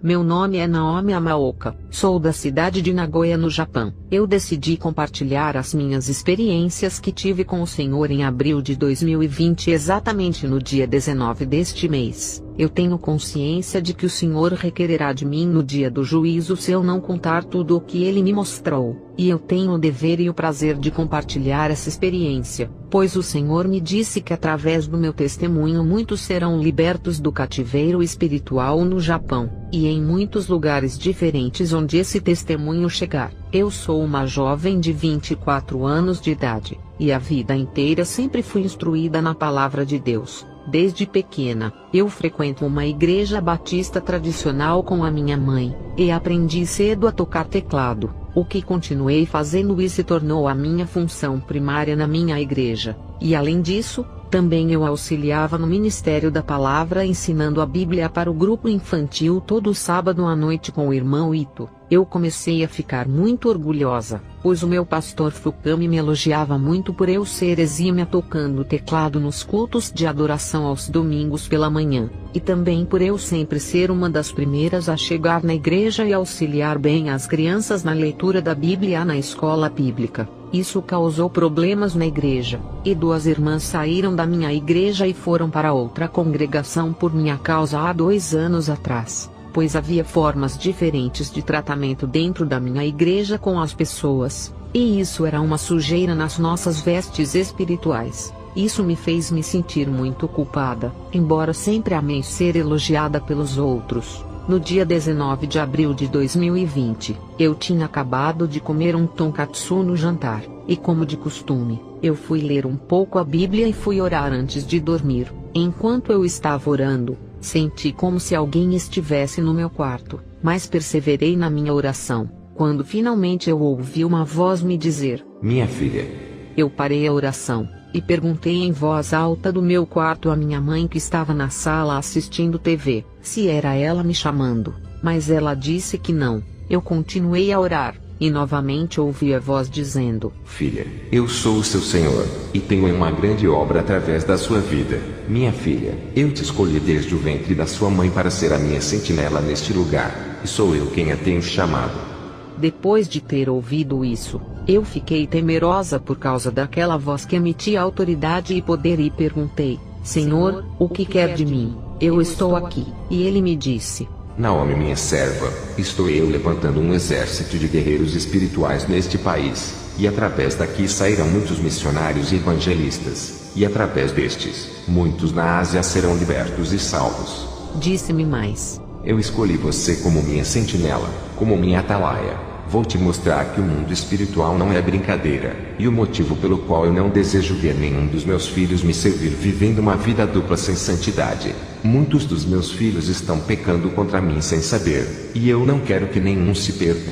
Meu nome é Naomi Amaoka, sou da cidade de Nagoya, no Japão. Eu decidi compartilhar as minhas experiências que tive com o Senhor em abril de 2020, exatamente no dia 19 deste mês. Eu tenho consciência de que o Senhor requererá de mim no dia do juízo se eu não contar tudo o que Ele me mostrou, e eu tenho o dever e o prazer de compartilhar essa experiência, pois o Senhor me disse que através do meu testemunho muitos serão libertos do cativeiro espiritual no Japão, e em muitos lugares diferentes onde esse testemunho chegar. Eu sou uma jovem de 24 anos de idade, e a vida inteira sempre fui instruída na palavra de Deus. Desde pequena, eu frequento uma igreja batista tradicional com a minha mãe, e aprendi cedo a tocar teclado, o que continuei fazendo e se tornou a minha função primária na minha igreja. E além disso, também eu auxiliava no Ministério da Palavra ensinando a Bíblia para o grupo infantil todo sábado à noite com o irmão Ito. Eu comecei a ficar muito orgulhosa, pois o meu pastor Fukami me elogiava muito por eu ser exímia tocando teclado nos cultos de adoração aos domingos pela manhã, e também por eu sempre ser uma das primeiras a chegar na igreja e auxiliar bem as crianças na leitura da Bíblia na escola bíblica. Isso causou problemas na igreja, e 2 irmãs saíram da minha igreja e foram para outra congregação por minha causa há 2 anos atrás, pois havia formas diferentes de tratamento dentro da minha igreja com as pessoas, e isso era uma sujeira nas nossas vestes espirituais. Isso me fez me sentir muito culpada, embora sempre amei ser elogiada pelos outros. No dia 19 de abril de 2020, eu tinha acabado de comer um tonkatsu no jantar, e como de costume, eu fui ler um pouco a Bíblia e fui orar antes de dormir. Enquanto eu estava orando, senti como se alguém estivesse no meu quarto, mas perseverei na minha oração. Quando finalmente eu ouvi uma voz me dizer: "Minha filha." Eu parei a oração, e perguntei em voz alta do meu quarto à minha mãe, que estava na sala assistindo TV, se era ela me chamando, mas ela disse que não. Eu continuei a orar, e novamente ouvi a voz dizendo: "Filha, eu sou o seu Senhor, e tenho uma grande obra através da sua vida. Minha filha, eu te escolhi desde o ventre da sua mãe para ser a minha sentinela neste lugar, e sou eu quem a tenho chamado." Depois de ter ouvido isso, eu fiquei temerosa por causa daquela voz que emitia autoridade e poder, e perguntei: "Senhor, o que quer de mim? Eu estou aqui." E ele me disse: "Naomi, minha serva, estou eu levantando um exército de guerreiros espirituais neste país, e através daqui sairão muitos missionários e evangelistas, e através destes, muitos na Ásia serão libertos e salvos." Disse-me mais: "Eu escolhi você como minha sentinela, como minha atalaia. Vou te mostrar que o mundo espiritual não é brincadeira, e o motivo pelo qual eu não desejo ver nenhum dos meus filhos me servir vivendo uma vida dupla sem santidade. Muitos dos meus filhos estão pecando contra mim sem saber, e eu não quero que nenhum se perca."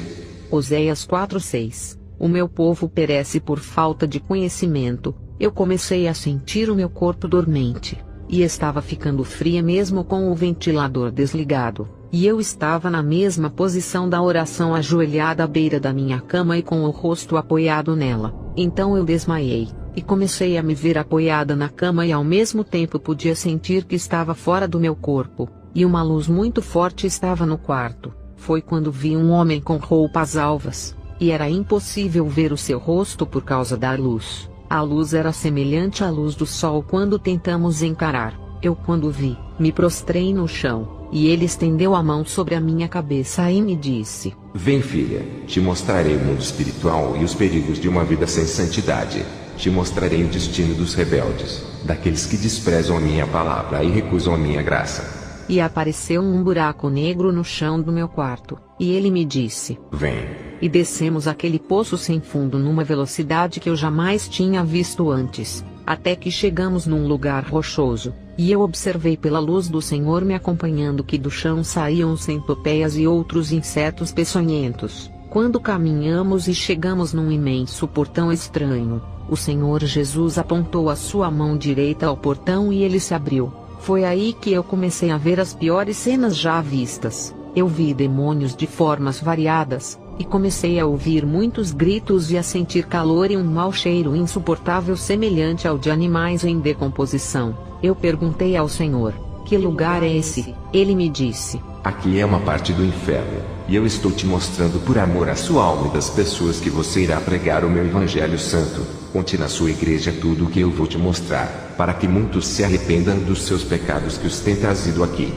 Oséias 4:6. O meu povo perece por falta de conhecimento. Eu comecei a sentir o meu corpo dormente, e estava ficando fria mesmo com o ventilador desligado, e eu estava na mesma posição da oração, ajoelhada à beira da minha cama e com o rosto apoiado nela. Então eu desmaiei, e comecei a me ver apoiada na cama, e ao mesmo tempo podia sentir que estava fora do meu corpo, e uma luz muito forte estava no quarto. Foi quando vi um homem com roupas alvas, e era impossível ver o seu rosto por causa da luz. A luz era semelhante à luz do sol quando tentamos encarar. Eu, quando vi, me prostrei no chão, e ele estendeu a mão sobre a minha cabeça e me disse: "Vem, filha, te mostrarei o mundo espiritual e os perigos de uma vida sem santidade. Te mostrarei o destino dos rebeldes, daqueles que desprezam a minha palavra e recusam a minha graça." E apareceu um buraco negro no chão do meu quarto, e ele me disse: "Vem." E descemos aquele poço sem fundo numa velocidade que eu jamais tinha visto antes, até que chegamos num lugar rochoso, e eu observei pela luz do Senhor me acompanhando que do chão saíam centopeias e outros insetos peçonhentos. Quando caminhamos e chegamos num imenso portão estranho, o Senhor Jesus apontou a sua mão direita ao portão e ele se abriu. Foi aí que eu comecei a ver as piores cenas já vistas. Eu vi demônios de formas variadas, e comecei a ouvir muitos gritos e a sentir calor e um mau cheiro insuportável semelhante ao de animais em decomposição. Eu perguntei ao Senhor: Que lugar é esse? Ele me disse. Aqui é uma parte do inferno, e eu estou te mostrando por amor à sua alma e das pessoas que você irá pregar o meu Evangelho Santo. Conte na sua igreja tudo o que eu vou te mostrar, para que muitos se arrependam dos seus pecados que os têm trazido aqui.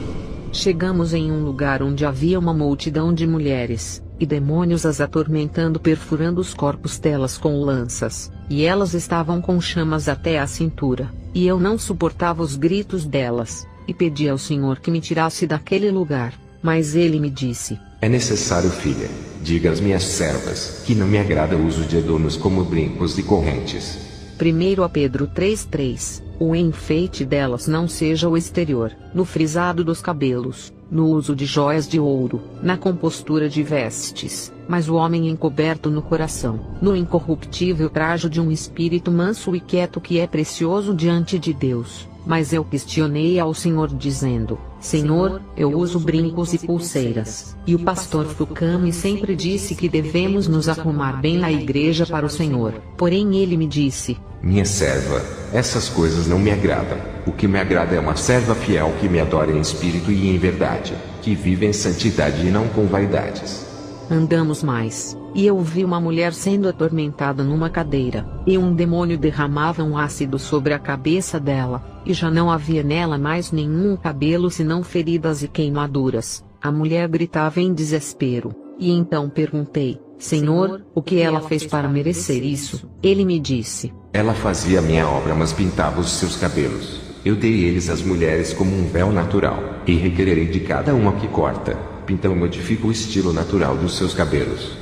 Chegamos em um lugar onde havia uma multidão de mulheres, e demônios as atormentando, perfurando os corpos delas com lanças, e elas estavam com chamas até a cintura, e eu não suportava os gritos delas, e pedi ao Senhor que me tirasse daquele lugar, mas ele me disse: é necessário, filha, diga às minhas servas, que não me agrada o uso de adornos como brincos e correntes. 1 Pedro 3:3, o enfeite delas não seja o exterior, no frisado dos cabelos, no uso de joias de ouro, na compostura de vestes, mas o homem encoberto no coração, no incorruptível trajo de um espírito manso e quieto que é precioso diante de Deus. Mas eu questionei ao Senhor dizendo: Senhor, eu uso brincos e pulseiras. E o pastor Fukami sempre disse que devemos nos arrumar bem na igreja para o Senhor. Porém ele me disse: minha serva, essas coisas não me agradam. O que me agrada é uma serva fiel que me adora em espírito e em verdade, que vive em santidade e não com vaidades. Andamos mais, e eu vi uma mulher sendo atormentada numa cadeira, e um demônio derramava um ácido sobre a cabeça dela, e já não havia nela mais nenhum cabelo senão feridas e queimaduras. A mulher gritava em desespero, e então perguntei: Senhor, o que ela fez para merecer isso? Ele me disse: ela fazia minha obra, mas pintava os seus cabelos. Eu dei eles às mulheres como um véu natural, e requererei de cada uma que corta, pinta ou modifica o estilo natural dos seus cabelos.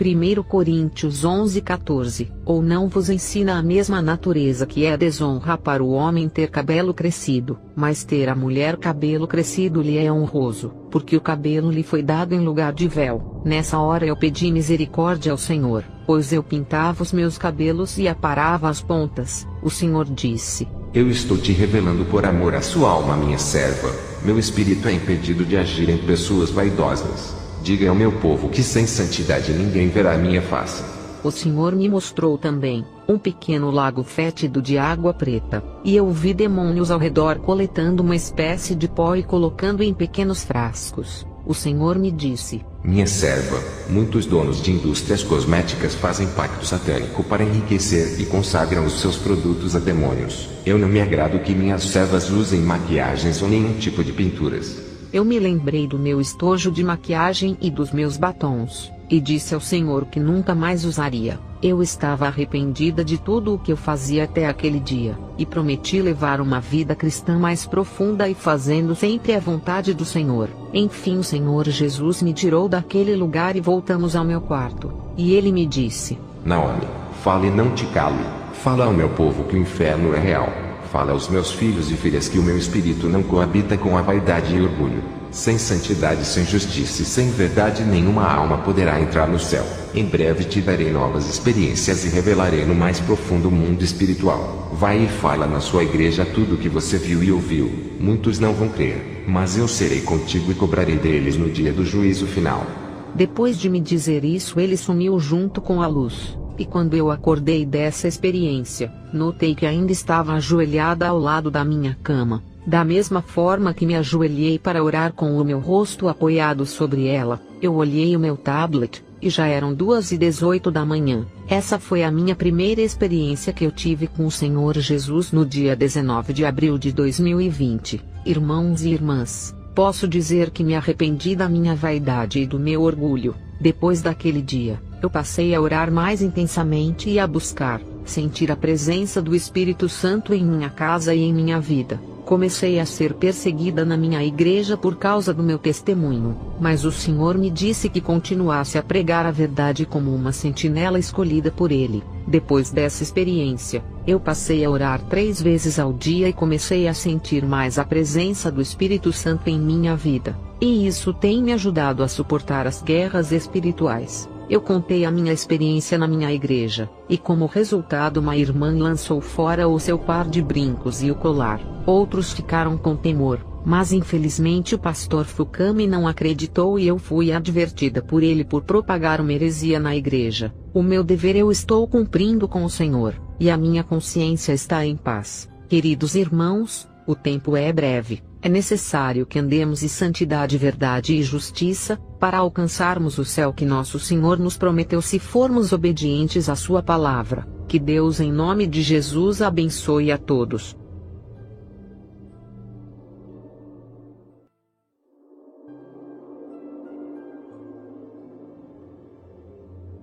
1 Coríntios 11:14, ou não vos ensina a mesma natureza que é desonra para o homem ter cabelo crescido, mas ter a mulher cabelo crescido lhe é honroso, porque o cabelo lhe foi dado em lugar de véu. Nessa hora eu pedi misericórdia ao Senhor, pois eu pintava os meus cabelos e aparava as pontas. O Senhor disse: eu estou te revelando por amor à sua alma, minha serva. Meu espírito é impedido de agir em pessoas vaidosas. Diga ao meu povo que sem santidade ninguém verá a minha face. O Senhor me mostrou também um pequeno lago fétido de água preta, e eu vi demônios ao redor coletando uma espécie de pó e colocando em pequenos frascos. O Senhor me disse: minha serva, muitos donos de indústrias cosméticas fazem pacto satânico para enriquecer e consagram os seus produtos a demônios. Eu não me agrado que minhas servas usem maquiagens ou nenhum tipo de pinturas. Eu me lembrei do meu estojo de maquiagem e dos meus batons, e disse ao Senhor que nunca mais usaria. Eu estava arrependida de tudo o que eu fazia até aquele dia, e prometi levar uma vida cristã mais profunda e fazendo sempre a vontade do Senhor. Enfim, o Senhor Jesus me tirou daquele lugar e voltamos ao meu quarto, e ele me disse: Naomi, fale e não te cale. Fala ao meu povo que o inferno é real. Fala aos meus filhos e filhas que o meu espírito não coabita com a vaidade e orgulho. Sem santidade, sem justiça e sem verdade nenhuma alma poderá entrar no céu. Em breve te darei novas experiências e revelarei no mais profundo mundo espiritual. Vai e fala na sua igreja tudo o que você viu e ouviu. Muitos não vão crer, mas eu serei contigo e cobrarei deles no dia do juízo final. Depois de me dizer isso, ele sumiu junto com a luz. E quando eu acordei dessa experiência, notei que ainda estava ajoelhada ao lado da minha cama, da mesma forma que me ajoelhei para orar com o meu rosto apoiado sobre ela. Eu olhei o meu tablet, e já eram 2h18 da manhã. Essa foi a minha primeira experiência que eu tive com o Senhor Jesus no dia 19 de abril de 2020. Irmãos e irmãs, posso dizer que me arrependi da minha vaidade e do meu orgulho. Depois daquele dia, eu passei a orar mais intensamente e a buscar, sentir a presença do Espírito Santo em minha casa e em minha vida. Comecei a ser perseguida na minha igreja por causa do meu testemunho, mas o Senhor me disse que continuasse a pregar a verdade como uma sentinela escolhida por Ele. Depois dessa experiência, eu passei a orar 3 vezes ao dia e comecei a sentir mais a presença do Espírito Santo em minha vida, e isso tem me ajudado a suportar as guerras espirituais. Eu contei a minha experiência na minha igreja, e como resultado uma irmã lançou fora o seu par de brincos e o colar. Outros ficaram com temor, mas infelizmente o pastor Fukami não acreditou e eu fui advertida por ele por propagar uma heresia na igreja. O meu dever eu estou cumprindo com o Senhor, e a minha consciência está em paz. Queridos irmãos, O tempo é breve, é necessário que andemos em santidade, verdade e justiça, para alcançarmos o céu que nosso Senhor nos prometeu se formos obedientes à sua palavra. Que Deus em nome de Jesus abençoe a todos.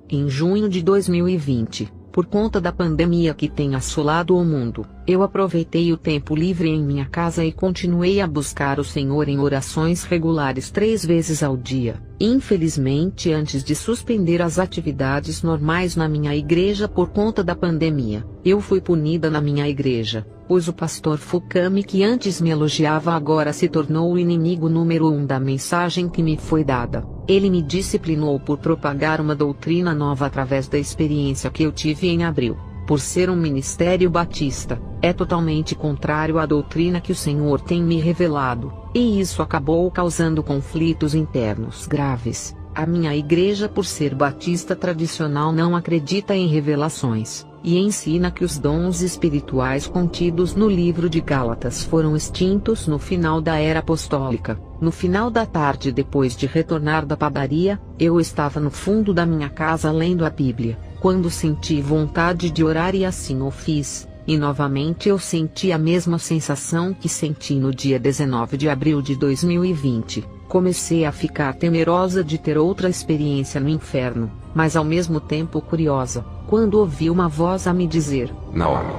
Em junho de 2020, por conta da pandemia que tem assolado o mundo, eu aproveitei o tempo livre em minha casa e continuei a buscar o Senhor em orações regulares 3 vezes ao dia. Infelizmente, antes de suspender as atividades normais na minha igreja por conta da pandemia, eu fui punida na minha igreja, pois o pastor Fukami, que antes me elogiava, agora se tornou o inimigo número 1 da mensagem que me foi dada. Ele me disciplinou por propagar uma doutrina nova através da experiência que eu tive em abril. Por ser um ministério batista, é totalmente contrário à doutrina que o Senhor tem me revelado, e isso acabou causando conflitos internos graves. A minha igreja, por ser batista tradicional, não acredita em revelações, e ensina que os dons espirituais contidos no livro de Gálatas foram extintos no final da era apostólica. No final da tarde, depois de retornar da padaria, eu estava no fundo da minha casa lendo a Bíblia, quando senti vontade de orar e assim o fiz, e novamente eu senti a mesma sensação que senti no dia 19 de abril de 2020. Comecei a ficar temerosa de ter outra experiência no inferno, mas ao mesmo tempo curiosa, quando ouvi uma voz a me dizer: Naomi.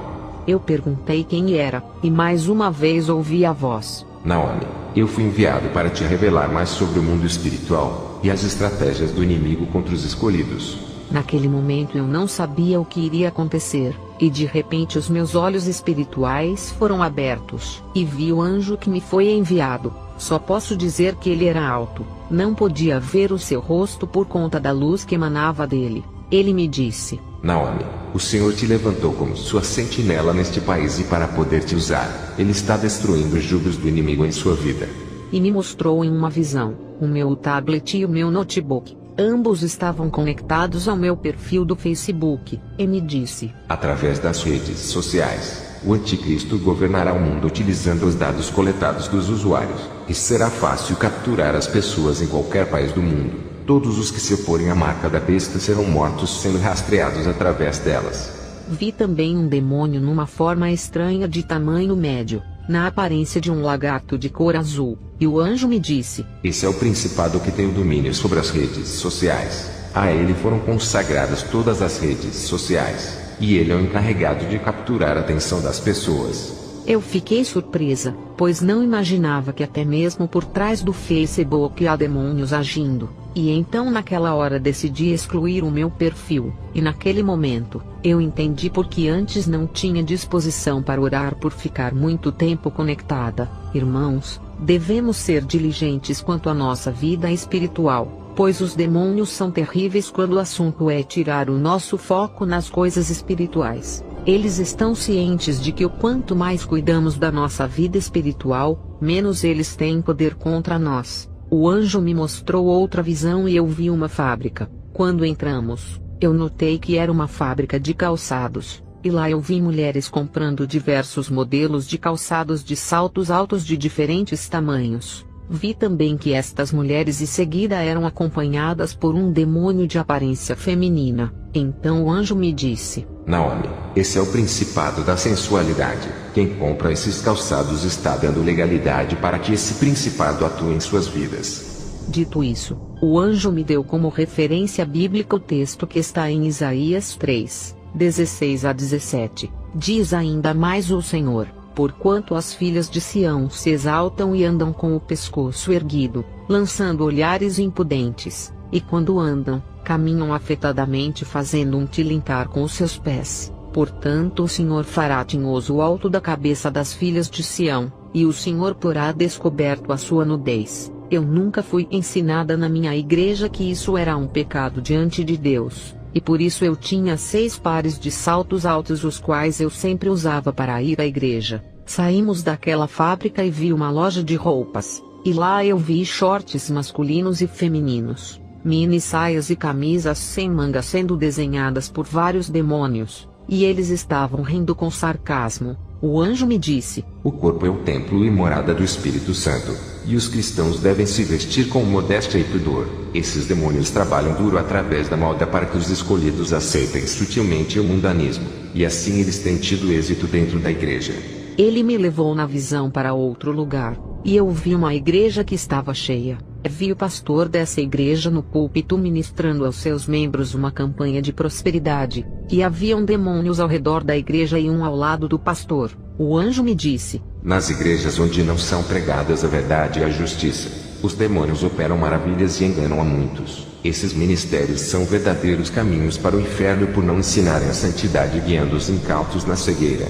Eu perguntei quem era, e mais uma vez ouvi a voz: Naomi, eu fui enviado para te revelar mais sobre o mundo espiritual, e as estratégias do inimigo contra os escolhidos. Naquele momento eu não sabia o que iria acontecer, e de repente os meus olhos espirituais foram abertos, e vi o anjo que me foi enviado. Só posso dizer que ele era alto, não podia ver o seu rosto por conta da luz que emanava dele. Ele me disse: Naomi, o Senhor te levantou como sua sentinela neste país e para poder te usar, Ele está destruindo os jugos do inimigo em sua vida. E me mostrou em uma visão, o meu tablet e o meu notebook. Ambos estavam conectados ao meu perfil do Facebook, e me disse: através das redes sociais, o anticristo governará o mundo utilizando os dados coletados dos usuários, e será fácil capturar as pessoas em qualquer país do mundo. Todos os que se oporem à marca da besta serão mortos sendo rastreados através delas. Vi também um demônio numa forma estranha de tamanho médio, na aparência de um lagarto de cor azul, e o anjo me disse: esse é o principado que tem o domínio sobre as redes sociais. A ele foram consagradas todas as redes sociais, e ele é o encarregado de capturar a atenção das pessoas. Eu fiquei surpresa, pois não imaginava que até mesmo por trás do Facebook há demônios agindo, e então naquela hora decidi excluir o meu perfil, e naquele momento, eu entendi porque antes não tinha disposição para orar por ficar muito tempo conectada. Irmãos, devemos ser diligentes quanto à nossa vida espiritual, pois os demônios são terríveis quando o assunto é tirar o nosso foco nas coisas espirituais. Eles estão cientes de que o quanto mais cuidamos da nossa vida espiritual, menos eles têm poder contra nós. O anjo me mostrou outra visão e eu vi uma fábrica. Quando entramos, eu notei que era uma fábrica de calçados, e lá eu vi mulheres comprando diversos modelos de calçados de saltos altos de diferentes tamanhos. Vi também que estas mulheres em seguida eram acompanhadas por um demônio de aparência feminina. Então o anjo me disse: Naomi, esse é o principado da sensualidade. Quem compra esses calçados está dando legalidade para que esse principado atue em suas vidas. Dito isso, o anjo me deu como referência bíblica o texto que está em Isaías 3, 16 a 17. Diz ainda mais o Senhor: porquanto as filhas de Sião se exaltam e andam com o pescoço erguido, lançando olhares impudentes, e quando andam, caminham afetadamente fazendo um tilintar com os seus pés. Portanto o Senhor fará tinhoso o alto da cabeça das filhas de Sião, e o Senhor porá descoberto a sua nudez. Eu nunca fui ensinada na minha igreja que isso era um pecado diante de Deus, e por isso eu tinha 6 pares de saltos altos os quais eu sempre usava para ir à igreja. Saímos daquela fábrica e vi uma loja de roupas, e lá eu vi shorts masculinos e femininos, mini saias e camisas sem manga sendo desenhadas por vários demônios, e eles estavam rindo com sarcasmo. O anjo me disse: O corpo é o templo e morada do Espírito Santo, e os cristãos devem se vestir com modéstia e pudor. Esses demônios trabalham duro através da moda para que os escolhidos aceitem sutilmente o mundanismo, e assim eles têm tido êxito dentro da igreja. Ele me levou na visão para outro lugar, e eu vi uma igreja que estava cheia. Vi o pastor dessa igreja no púlpito ministrando aos seus membros uma campanha de prosperidade, e haviam demônios ao redor da igreja e um ao lado do pastor. O anjo me disse: Nas igrejas onde não são pregadas a verdade e a justiça, os demônios operam maravilhas e enganam a muitos. Esses ministérios são verdadeiros caminhos para o inferno por não ensinarem a santidade, guiando os incautos na cegueira.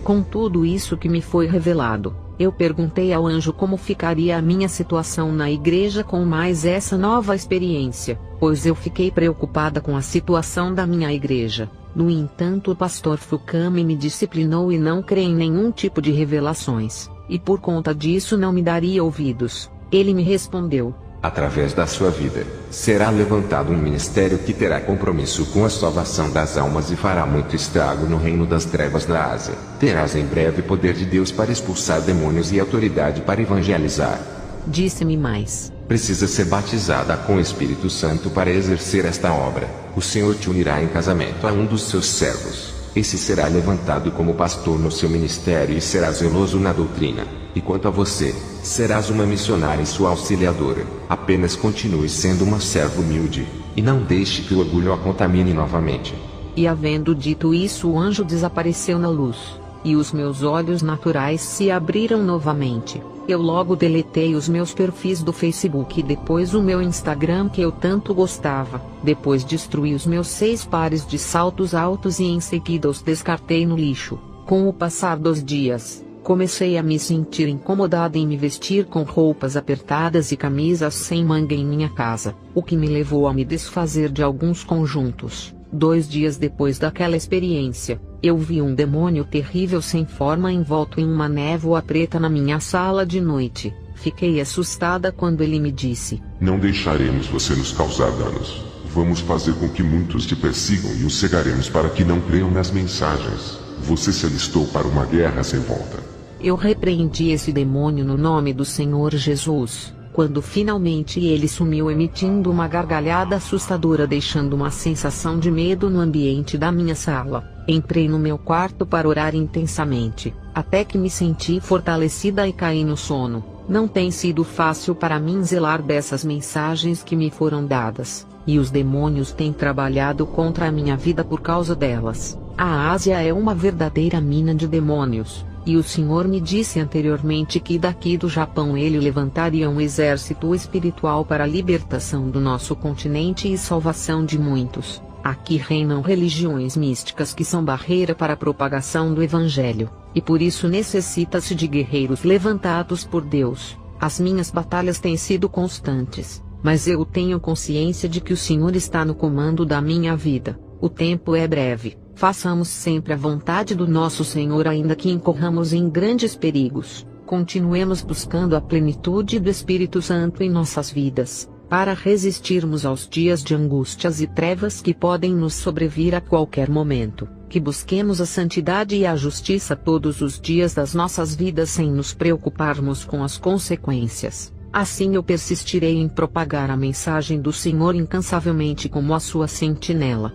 Com tudo isso que me foi revelado, eu perguntei ao anjo como ficaria a minha situação na igreja com mais essa nova experiência, pois eu fiquei preocupada com a situação da minha igreja. No entanto, o pastor Fukami me disciplinou e não crê em nenhum tipo de revelações, e por conta disso não me daria ouvidos. Ele me respondeu: Através da sua vida, será levantado um ministério que terá compromisso com a salvação das almas e fará muito estrago no reino das trevas da Ásia. Terás em breve poder de Deus para expulsar demônios e autoridade para evangelizar. Disse-me mais: Precisa ser batizada com o Espírito Santo para exercer esta obra. O Senhor te unirá em casamento a um dos seus servos. Esse será levantado como pastor no seu ministério e será zeloso na doutrina. E quanto a você, serás uma missionária e sua auxiliadora. Apenas continue sendo uma serva humilde, e não deixe que o orgulho a contamine novamente. E havendo dito isso, o anjo desapareceu na luz, e os meus olhos naturais se abriram novamente. Eu logo deletei os meus perfis do Facebook e depois o meu Instagram que eu tanto gostava. Depois destruí os meus 6 pares de saltos altos e em seguida os descartei no lixo. Com o passar dos dias, comecei a me sentir incomodada em me vestir com roupas apertadas e camisas sem manga em minha casa, o que me levou a me desfazer de alguns conjuntos. 2 dias depois daquela experiência, eu vi um demônio terrível sem forma envolto em uma névoa preta na minha sala de noite. Fiquei assustada quando ele me disse: Não deixaremos você nos causar danos. Vamos fazer com que muitos te persigam e os cegaremos para que não creiam nas mensagens. Você se alistou para uma guerra sem volta. Eu repreendi esse demônio no nome do Senhor Jesus. Quando finalmente ele sumiu emitindo uma gargalhada assustadora, deixando uma sensação de medo no ambiente da minha sala, entrei no meu quarto para orar intensamente, até que me senti fortalecida e caí no sono. Não tem sido fácil para mim zelar dessas mensagens que me foram dadas, e os demônios têm trabalhado contra a minha vida por causa delas. A Ásia é uma verdadeira mina de demônios. E o Senhor me disse anteriormente que daqui do Japão ele levantaria um exército espiritual para a libertação do nosso continente e salvação de muitos. Aqui reinam religiões místicas que são barreira para a propagação do Evangelho, e por isso necessita-se de guerreiros levantados por Deus. As minhas batalhas têm sido constantes, mas eu tenho consciência de que o Senhor está no comando da minha vida. O tempo é breve. Façamos sempre a vontade do nosso Senhor, ainda que incorramos em grandes perigos. Continuemos buscando a plenitude do Espírito Santo em nossas vidas, para resistirmos aos dias de angústias e trevas que podem nos sobrevir a qualquer momento. Que busquemos a santidade e a justiça todos os dias das nossas vidas sem nos preocuparmos com as consequências. Assim eu persistirei em propagar a mensagem do Senhor incansavelmente como a sua sentinela.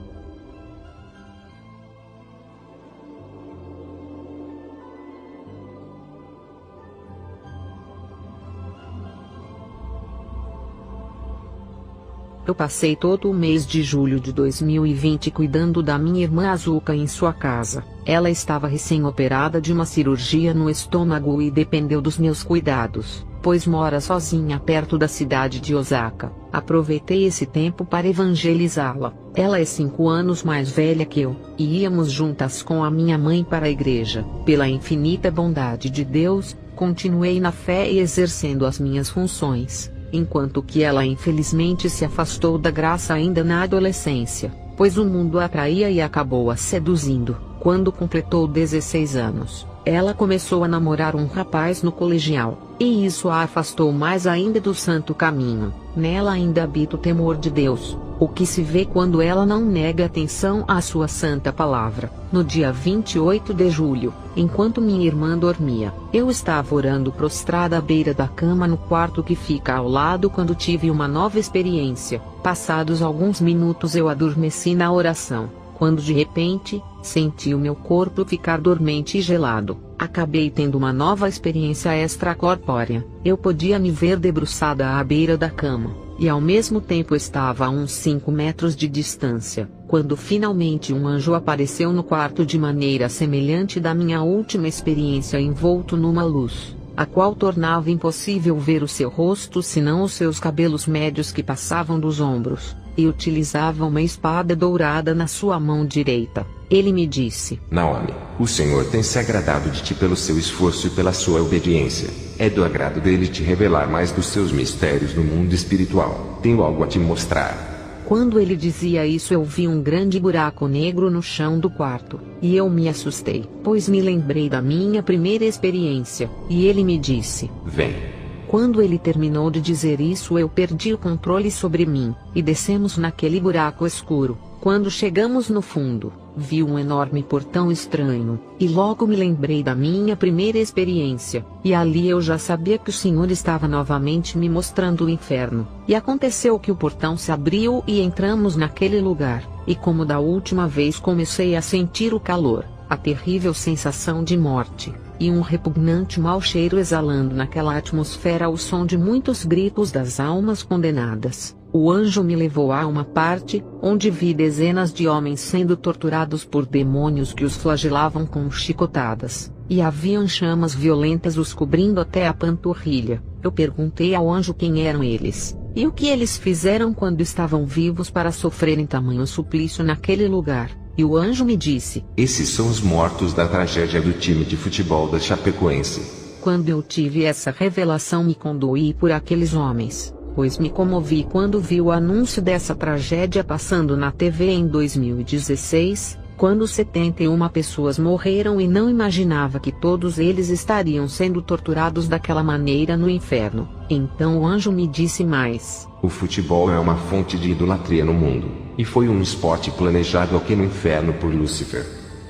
Eu passei todo o mês de julho de 2020 cuidando da minha irmã Azuka em sua casa. Ela estava recém-operada de uma cirurgia no estômago e dependeu dos meus cuidados, pois mora sozinha perto da cidade de Osaka. Aproveitei esse tempo para evangelizá-la. Ela é 5 anos mais velha que eu, e íamos juntas com a minha mãe para a igreja. Pela infinita bondade de Deus, continuei na fé e exercendo as minhas funções, enquanto que ela infelizmente se afastou da graça ainda na adolescência, pois o mundo a atraía e acabou a seduzindo. Quando completou 16 anos, ela começou a namorar um rapaz no colegial, e isso a afastou mais ainda do santo caminho. Nela ainda habita o temor de Deus, o que se vê quando ela não nega atenção à sua santa palavra. No dia 28 de julho, enquanto minha irmã dormia, eu estava orando prostrada à beira da cama no quarto que fica ao lado quando tive uma nova experiência. Passados alguns minutos eu adormeci na oração, quando de repente, senti o meu corpo ficar dormente e gelado. Acabei tendo uma nova experiência extracorpórea. Eu podia me ver debruçada à beira da cama, e ao mesmo tempo estava a uns 5 metros de distância, quando finalmente um anjo apareceu no quarto de maneira semelhante da minha última experiência, envolto numa luz, a qual tornava impossível ver o seu rosto senão os seus cabelos médios que passavam dos ombros, e utilizava uma espada dourada na sua mão direita. Ele me disse: Naomi, o Senhor tem se agradado de ti pelo seu esforço e pela sua obediência. É do agrado dele te revelar mais dos seus mistérios no mundo espiritual. Tenho algo a te mostrar. Quando ele dizia isso, eu vi um grande buraco negro no chão do quarto, e eu me assustei, pois me lembrei da minha primeira experiência, e ele me disse: Vem. Quando ele terminou de dizer isso, eu perdi o controle sobre mim, e descemos naquele buraco escuro. Quando chegamos no fundo, vi um enorme portão estranho, e logo me lembrei da minha primeira experiência, e ali eu já sabia que o Senhor estava novamente me mostrando o inferno. E aconteceu que o portão se abriu e entramos naquele lugar, e como da última vez comecei a sentir o calor, a terrível sensação de morte, e um repugnante mau cheiro exalando naquela atmosfera o som de muitos gritos das almas condenadas. O anjo me levou a uma parte, onde vi dezenas de homens sendo torturados por demônios que os flagelavam com chicotadas, e haviam chamas violentas os cobrindo até a panturrilha. Eu perguntei ao anjo quem eram eles, e o que eles fizeram quando estavam vivos para sofrerem tamanho suplício naquele lugar. E o anjo me disse: Esses são os mortos da tragédia do time de futebol da Chapecoense. Quando eu tive essa revelação, me condoí por aqueles homens, pois me comovi quando vi o anúncio dessa tragédia passando na TV em 2016, quando 71 pessoas morreram, e não imaginava que todos eles estariam sendo torturados daquela maneira no inferno. Então o anjo me disse mais: O futebol é uma fonte de idolatria no mundo, e foi um esporte planejado aqui no inferno por Lúcifer.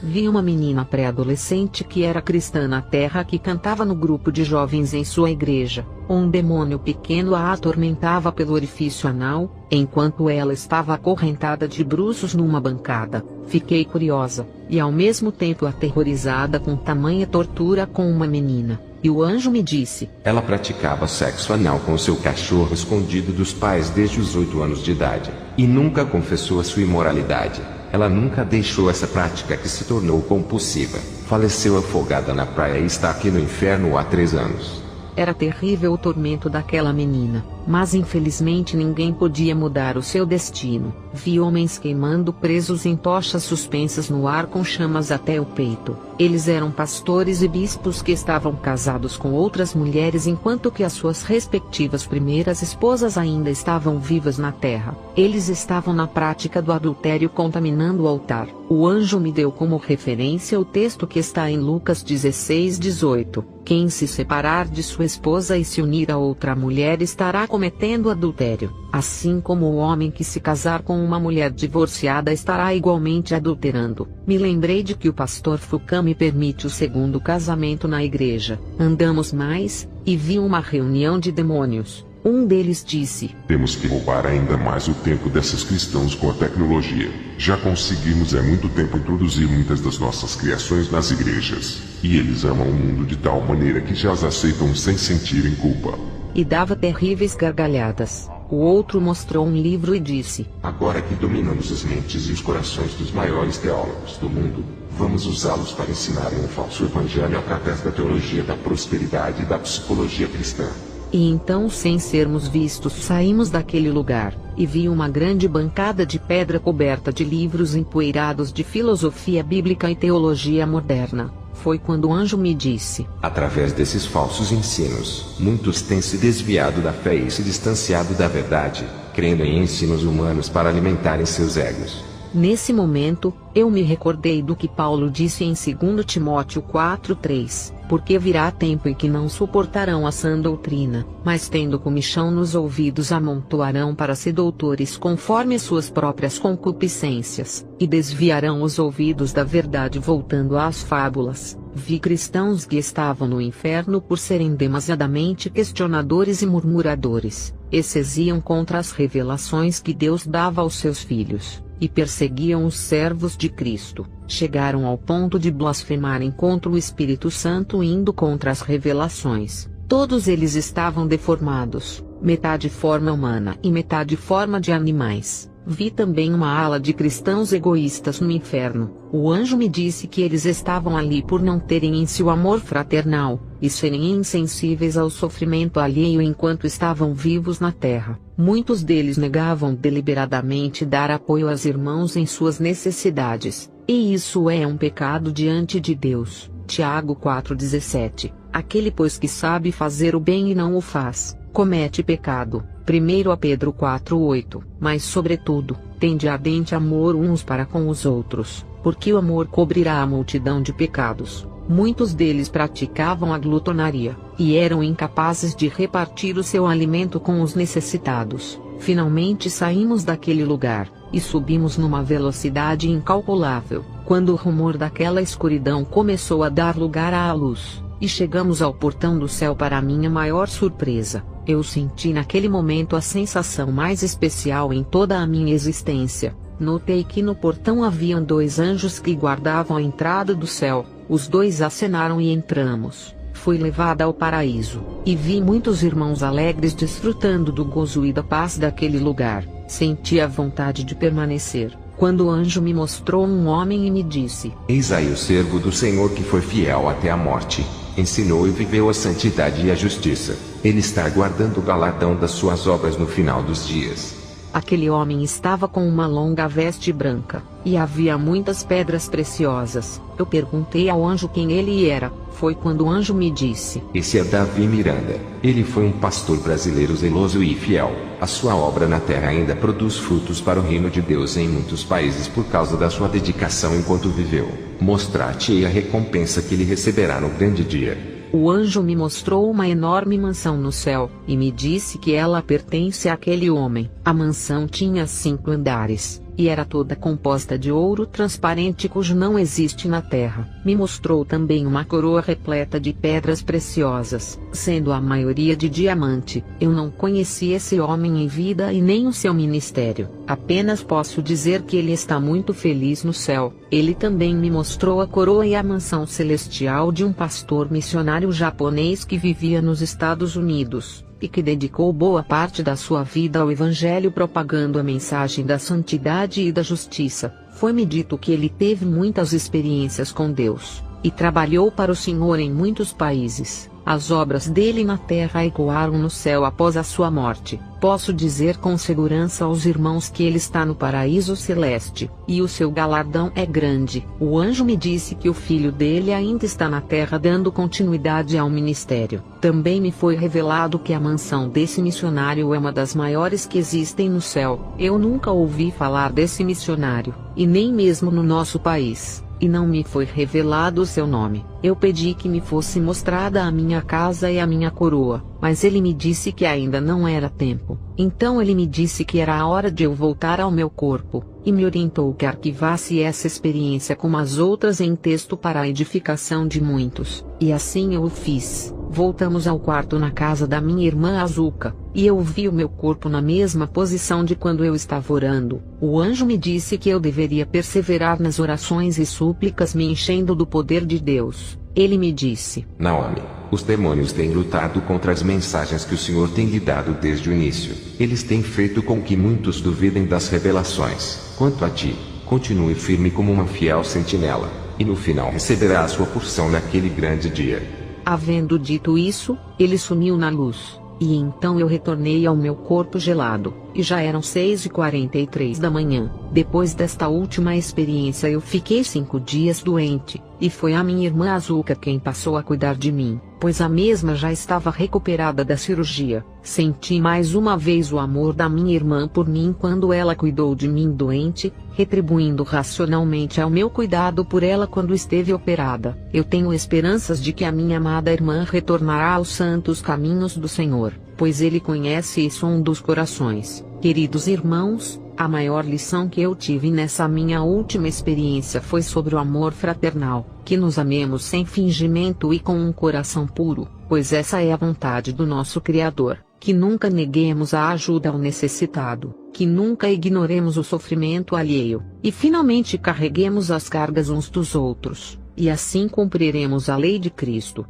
Vi uma menina pré-adolescente que era cristã na terra que cantava no grupo de jovens em sua igreja. Um demônio pequeno a atormentava pelo orifício anal, enquanto ela estava acorrentada de bruços numa bancada. Fiquei curiosa, e ao mesmo tempo aterrorizada com tamanha tortura com uma menina. E o anjo me disse: Ela praticava sexo anal com seu cachorro escondido dos pais desde os 8 anos de idade, e nunca confessou a sua imoralidade. Ela nunca deixou essa prática, que se tornou compulsiva. Faleceu afogada na praia e está aqui no inferno há 3 anos. Era terrível o tormento daquela menina, mas infelizmente ninguém podia mudar o seu destino. Vi homens queimando presos em tochas suspensas no ar com chamas até o peito. Eles eram pastores e bispos que estavam casados com outras mulheres enquanto que as suas respectivas primeiras esposas ainda estavam vivas na terra. Eles estavam na prática do adultério, contaminando o altar. O anjo me deu como referência o texto que está em Lucas 16:18. Quem se separar de sua esposa e se unir a outra mulher estará cometendo adultério, assim como o homem que se casar com uma mulher divorciada estará igualmente adulterando. Me lembrei de que o pastor Foucault me permite o segundo casamento na igreja. Andamos mais, e vi uma reunião de demônios. Um deles disse: Temos que roubar ainda mais o tempo desses cristãos com a tecnologia. Já conseguimos há muito tempo introduzir muitas das nossas criações nas igrejas, e eles amam o mundo de tal maneira que já as aceitam sem sentirem culpa. E dava terríveis gargalhadas. O outro mostrou um livro e disse: Agora que dominamos as mentes e os corações dos maiores teólogos do mundo, vamos usá-los para ensinarem um falso evangelho através da teologia da prosperidade e da psicologia cristã. E então, sem sermos vistos, saímos daquele lugar, e vi uma grande bancada de pedra coberta de livros empoeirados de filosofia bíblica e teologia moderna. Foi quando o anjo me disse: Através desses falsos ensinos, muitos têm se desviado da fé e se distanciado da verdade, crendo em ensinos humanos para alimentarem seus egos. Nesse momento, eu me recordei do que Paulo disse em 2 Timóteo 4:3. porque virá tempo em que não suportarão a sã doutrina, mas tendo comichão nos ouvidos amontoarão para si doutores conforme suas próprias concupiscências, e desviarão os ouvidos da verdade voltando às fábulas. Vi cristãos que estavam no inferno por serem demasiadamente questionadores e murmuradores, esses iam contra as revelações que Deus dava aos seus filhos, e perseguiam os servos de Cristo, chegaram ao ponto de blasfemarem contra o Espírito Santo indo contra as revelações. Todos eles estavam deformados, metade forma humana e metade forma de animais. Vi também uma ala de cristãos egoístas no inferno. O anjo me disse que eles estavam ali por não terem em si o amor fraternal, e serem insensíveis ao sofrimento alheio enquanto estavam vivos na terra. Muitos deles negavam deliberadamente dar apoio aos irmãos em suas necessidades, e isso é um pecado diante de Deus. Tiago 4,17. Aquele pois que sabe fazer o bem e não o faz, comete pecado. 1 Pedro 4,8. Mas sobretudo, tende ardente amor uns para com os outros, porque o amor cobrirá a multidão de pecados. Muitos deles praticavam a glutonaria, e eram incapazes de repartir o seu alimento com os necessitados. Finalmente saímos daquele lugar, e subimos numa velocidade incalculável, quando o rumor daquela escuridão começou a dar lugar à luz, e chegamos ao portão do céu. Para minha maior surpresa, eu senti naquele momento a sensação mais especial em toda a minha existência. Notei que no portão haviam 2 anjos que guardavam a entrada do céu. Os 2 acenaram e entramos. Fui levada ao paraíso, e vi muitos irmãos alegres desfrutando do gozo e da paz daquele lugar. Senti a vontade de permanecer, quando o anjo me mostrou um homem e me disse: Eis aí o servo do Senhor que foi fiel até a morte, ensinou e viveu a santidade e a justiça. Ele está aguardando o galardão das suas obras no final dos dias. Aquele homem estava com uma longa veste branca, e havia muitas pedras preciosas. Eu perguntei ao anjo quem ele era. Foi quando o anjo me disse: Esse é Davi Miranda. Ele foi um pastor brasileiro zeloso e fiel. A sua obra na terra ainda produz frutos para o reino de Deus em muitos países por causa da sua dedicação enquanto viveu. Mostrar-te-ei a recompensa que ele receberá no grande dia. O anjo me mostrou uma enorme mansão no céu, e me disse que ela pertence àquele homem. A mansão tinha 5 andares, e era toda composta de ouro transparente cujo não existe na terra. Me mostrou também uma coroa repleta de pedras preciosas, sendo a maioria de diamante. Eu não conheci esse homem em vida e nem o seu ministério. Apenas posso dizer que ele está muito feliz no céu. Ele também me mostrou a coroa e a mansão celestial de um pastor missionário japonês que vivia nos Estados Unidos, e que dedicou boa parte da sua vida ao Evangelho propagando a mensagem da santidade e da justiça. Foi-me dito que ele teve muitas experiências com Deus, e trabalhou para o Senhor em muitos países. As obras dele na terra ecoaram no céu após a sua morte. Posso dizer com segurança aos irmãos que ele está no paraíso celeste, e o seu galardão é grande. O anjo me disse que o filho dele ainda está na terra dando continuidade ao ministério. Também me foi revelado que a mansão desse missionário é uma das maiores que existem no céu. Eu nunca ouvi falar desse missionário, e nem mesmo no nosso país, e não me foi revelado o seu nome. Eu pedi que me fosse mostrada a minha casa e a minha coroa, mas ele me disse que ainda não era tempo. Então ele me disse que era a hora de eu voltar ao meu corpo, e me orientou que arquivasse essa experiência como as outras em texto para a edificação de muitos, e assim eu o fiz. Voltamos ao quarto na casa da minha irmã Azuka, e eu vi o meu corpo na mesma posição de quando eu estava orando. O anjo me disse que eu deveria perseverar nas orações e súplicas me enchendo do poder de Deus. Ele me disse: Naomi, os demônios têm lutado contra as mensagens que o Senhor tem lhe dado desde o início. Eles têm feito com que muitos duvidem das revelações. Quanto a ti, continue firme como uma fiel sentinela, e no final receberá a sua porção naquele grande dia. Havendo dito isso, ele sumiu na luz, e então eu retornei ao meu corpo gelado. e já eram 6h43 da manhã. Depois desta última experiência eu fiquei 5 dias doente, e foi a minha irmã Azuka quem passou a cuidar de mim, pois a mesma já estava recuperada da cirurgia. Senti mais uma vez o amor da minha irmã por mim quando ela cuidou de mim doente, retribuindo racionalmente ao meu cuidado por ela quando esteve operada. Eu tenho esperanças de que a minha amada irmã retornará aos santos caminhos do Senhor, pois Ele conhece e sonda os corações. Queridos irmãos, a maior lição que eu tive nessa minha última experiência foi sobre o amor fraternal, que nos amemos sem fingimento e com um coração puro, pois essa é a vontade do nosso Criador, que nunca neguemos a ajuda ao necessitado, que nunca ignoremos o sofrimento alheio, e finalmente carreguemos as cargas uns dos outros, e assim cumpriremos a lei de Cristo.